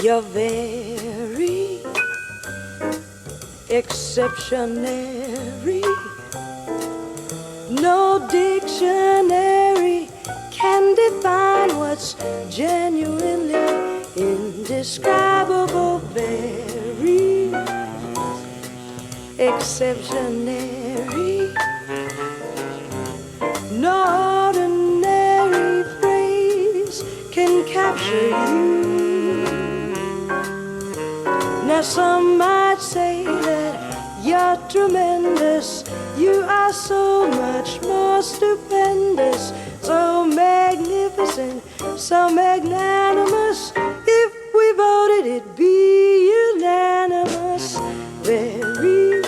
You're very exceptionary. No dictionary can define what's genuinely indescribable. Very exceptionary. No ordinary phrase can capture you. Now some might say that you're tremendous. You are so much more stupendous, so magnificent, so magnanimous. If we voted, it'd be unanimous. Very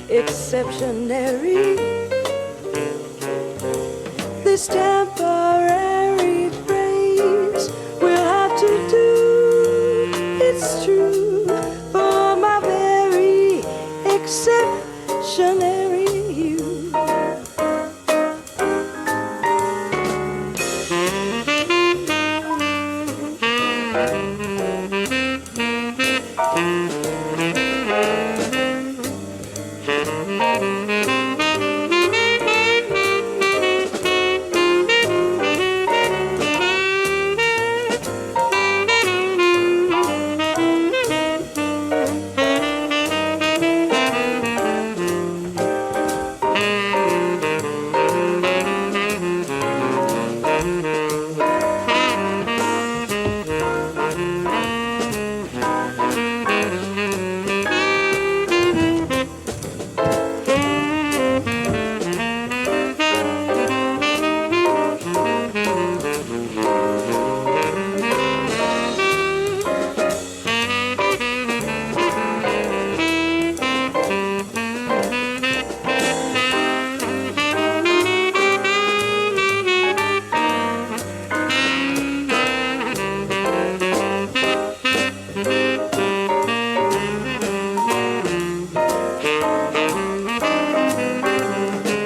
exceptionary. This temporary phrase will have to do. It's true for my very exceptionary you.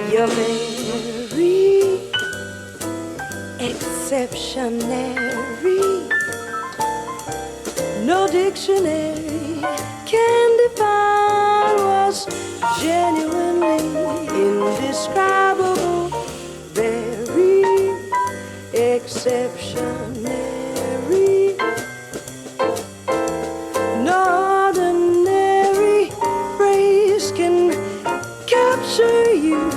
You're very exceptionary. No dictionary can define what's genuinely indescribable. Very exceptionary. No ordinary phrase can capture you.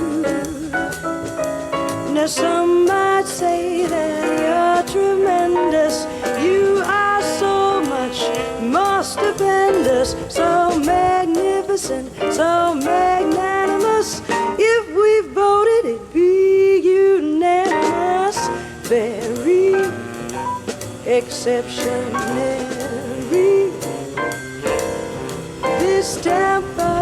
Now some might say that you're tremendous. You are so much more stupendous, so magnificent, so magnanimous. If we voted, it'd be unanimous. Very exceptionary. This temper